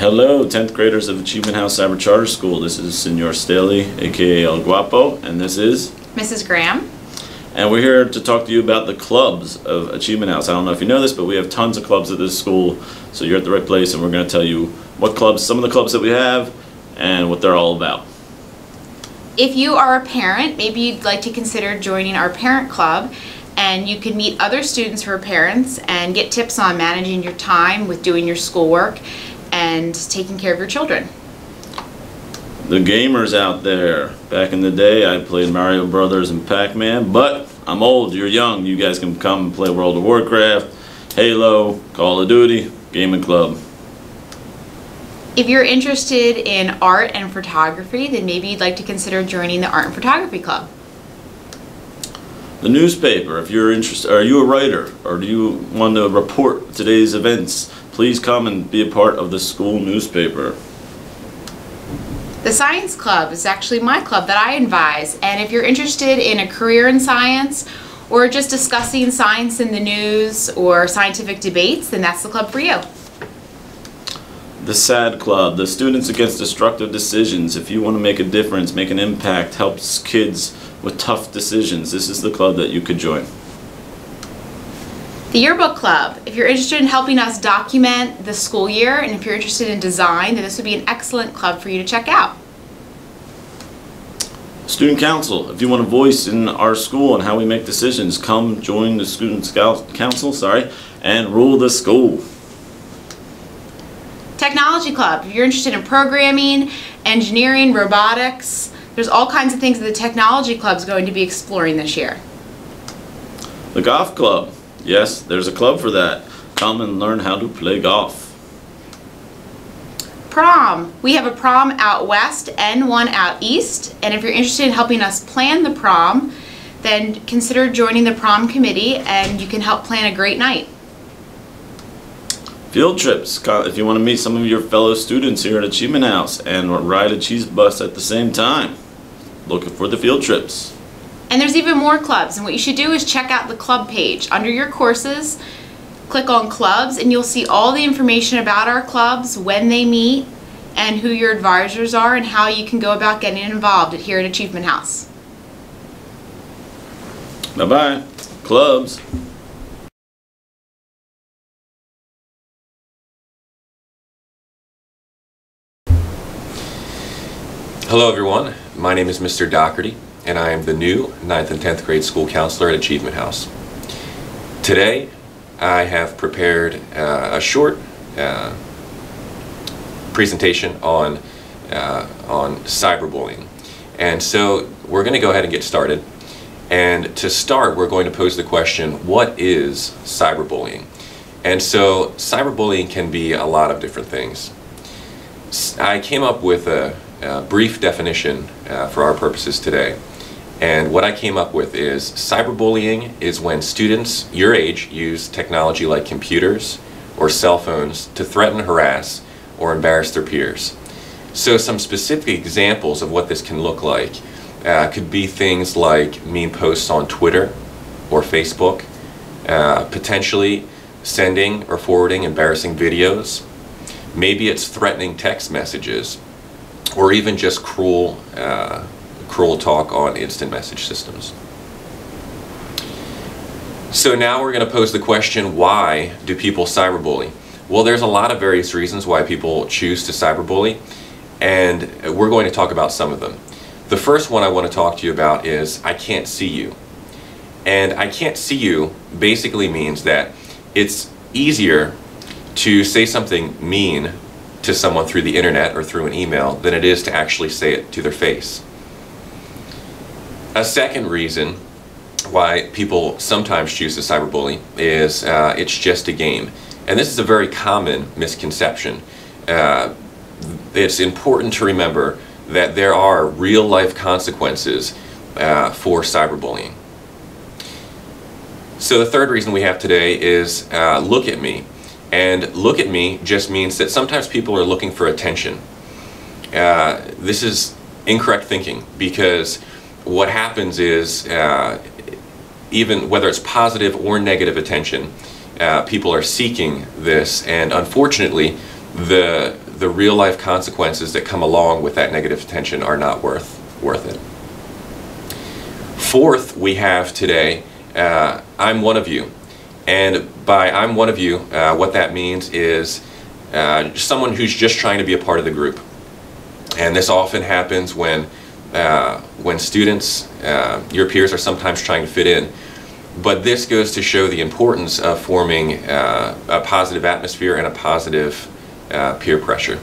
Hello, 10th graders of Achievement House Cyber Charter School. This is Senor Staley, aka El Guapo, and this is Mrs. Graham. And we're here to talk to you about the clubs of Achievement House. I don't know if you know this, but we have tons of clubs at this school, so you're at the right place, and we're going to tell you what clubs, some of the clubs that we have, and what they're all about. If you are a parent, maybe you'd like to consider joining our parent club, and you can meet other students who are parents and get tips on managing your time with doing your schoolwork and taking care of your children. The gamers out there. Back in the day, I played Mario Brothers and Pac-Man, but I'm old, you're young. You guys can come and play World of Warcraft, Halo, Call of Duty, Gaming Club. If you're interested in art and photography, then maybe you'd like to consider joining the Art and Photography Club. The newspaper, if you're interested, are you a writer or do you want to report today's events, please come and be a part of the school newspaper. The Science Club is actually my club that I advise, and if you're interested in a career in science or just discussing science in the news or scientific debates, then that's the club for you. The SAD Club, the Students Against Destructive Decisions. If you want to make a difference, make an impact, helps kids with tough decisions, this is the club that you could join. The Yearbook Club, if you're interested in helping us document the school year, and if you're interested in design, then this would be an excellent club for you to check out. Student Council, if you want a voice in our school and how we make decisions, come join the Student Council, and rule the school. Technology Club, if you're interested in programming, engineering, robotics, there's all kinds of things that the Technology Club is going to be exploring this year. The Golf Club, yes, there's a club for that. Come and learn how to play golf. Prom, we have a prom out west and one out east, and if you're interested in helping us plan the prom, then consider joining the prom committee and you can help plan a great night. Field trips, if you want to meet some of your fellow students here at Achievement House and ride a cheese bus at the same time, look for the field trips. And there's even more clubs, and what you should do is check out the club page. Under your courses, click on clubs, and you'll see all the information about our clubs, when they meet, and who your advisors are, and how you can go about getting involved here at Achievement House. Bye-bye. Clubs. Hello everyone, my name is Mr. Doherty and I am the new 9th and 10th grade school counselor at Achievement House. Today I have prepared a short presentation on cyberbullying, and so we're going to go ahead and get started. And to start, we're going to pose the question, what is cyberbullying? And so cyberbullying can be a lot of different things. I came up with a brief definition for our purposes today, and what I came up with is cyberbullying is when students your age use technology like computers or cell phones to threaten, harass, or embarrass their peers. So some specific examples of what this can look like could be things like mean posts on Twitter or Facebook, potentially sending or forwarding embarrassing videos. Maybe it's threatening text messages, or even just cruel talk on instant message systems. So now we're going to pose the question, why do people cyberbully? Well, there's a lot of various reasons why people choose to cyberbully, and we're going to talk about some of them. The first one I want to talk to you about is, I can't see you. And I can't see you basically means that it's easier to say something mean to someone through the internet or through an email than it is to actually say it to their face. A second reason why people sometimes choose to cyberbully is it's just a game. And this is a very common misconception. It's important to remember that there are real-life consequences for cyberbullying. So the third reason we have today is look at me. And look at me just means that sometimes people are looking for attention. This is incorrect thinking, because what happens is even whether it's positive or negative attention, people are seeking this, and unfortunately the the real life consequences that come along with that negative attention are not worth it. Fourth, we have today, I'm one of you. And by I'm one of you, what that means is someone who's just trying to be a part of the group. And this often happens when students, your peers are sometimes trying to fit in. But this goes to show the importance of forming a positive atmosphere and a positive peer pressure.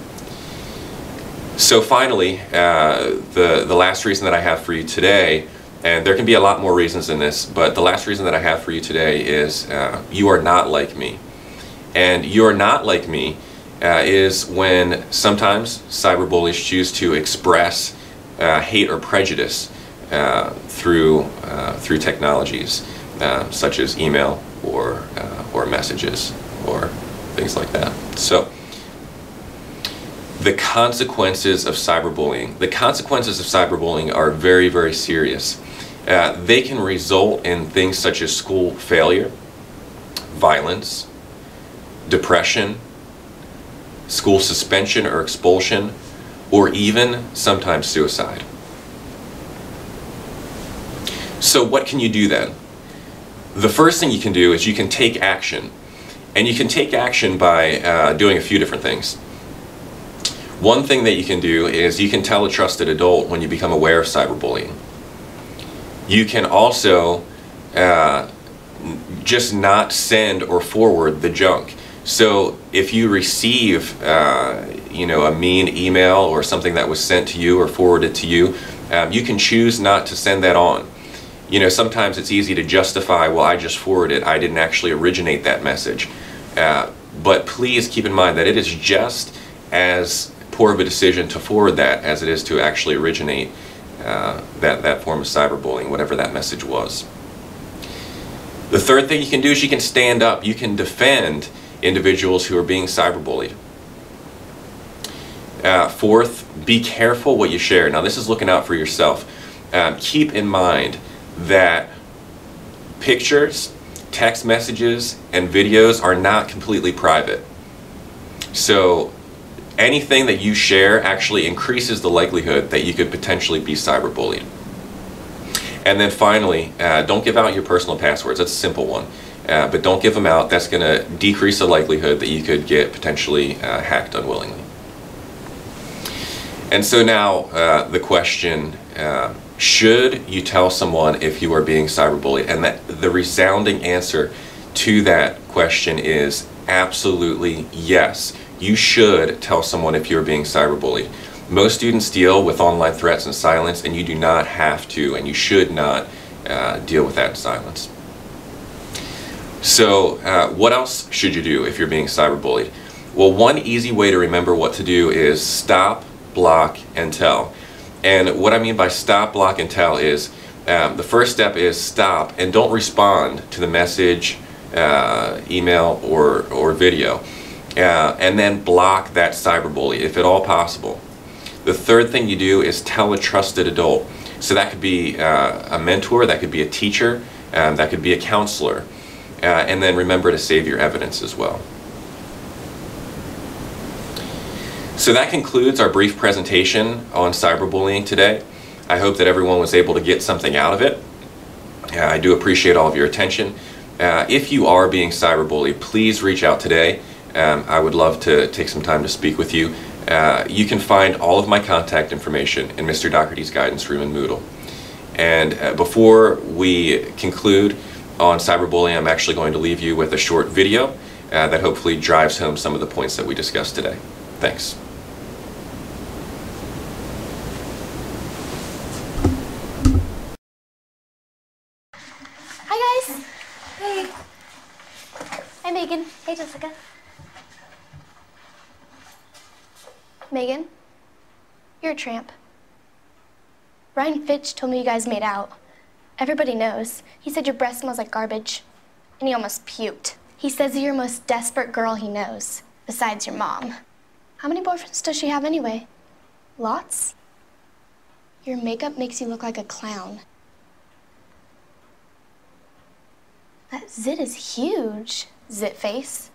So finally, the last reason that I have for you today, and there can be a lot more reasons than this, but the last reason that I have for you today is you are not like me. And you are not like me is when sometimes cyberbullies choose to express hate or prejudice through technologies such as email or messages or things like that. So the consequences of cyberbullying. The consequences of cyberbullying are very, very serious. They can result in things such as school failure, violence, depression, school suspension or expulsion, or even sometimes suicide. So what can you do then? The first thing you can do is you can take action. And you can take action by doing a few different things. One thing that you can do is you can tell a trusted adult when you become aware of cyberbullying. You can also just not send or forward the junk. So if you receive a mean email or something that was sent to you or forwarded to you, you can choose not to send that on. Sometimes it's easy to justify, well, I just forwarded, I didn't actually originate that message. But please keep in mind that it is just as poor of a decision to forward that as it is to actually originate that form of cyberbullying, whatever that message was. The third thing you can do is you can stand up. You can defend individuals who are being cyberbullied. Fourth, be careful what you share. Now this is looking out for yourself. Keep in mind that pictures, text messages, and videos are not completely private. So anything that you share actually increases the likelihood that you could potentially be cyberbullied. And then finally, don't give out your personal passwords. That's a simple one. But don't give them out. That's going to decrease the likelihood that you could get potentially hacked unwillingly. And so now the question, should you tell someone if you are being cyberbullied? And the resounding answer to that question is absolutely yes. You should tell someone if you're being cyberbullied. Most students deal with online threats in silence, and you do not have to, and you should not deal with that in silence. So what else should you do if you're being cyberbullied? Well, one easy way to remember what to do is stop, block, and tell. And what I mean by stop, block, and tell is the first step is stop and don't respond to the message, email, or video. And then block that cyberbully if at all possible. The third thing you do is tell a trusted adult. So that could be a mentor, that could be a teacher, that could be a counselor. And then remember to save your evidence as well. So that concludes our brief presentation on cyberbullying today. I hope that everyone was able to get something out of it. I do appreciate all of your attention. If you are being cyberbullied, please reach out today. I would love to take some time to speak with you. You can find all of my contact information in Mr. Doherty's guidance room in Moodle. And before we conclude on cyberbullying, I'm actually going to leave you with a short video that hopefully drives home some of the points that we discussed today. Thanks. Hi guys. Hey. Hi Megan. Hey Jessica. Megan, you're a tramp. Brian Fitch told me you guys made out. Everybody knows. He said your breath smells like garbage. And he almost puked. He says you're the most desperate girl he knows, besides your mom. How many boyfriends does she have anyway? Lots? Your makeup makes you look like a clown. That zit is huge, zit face.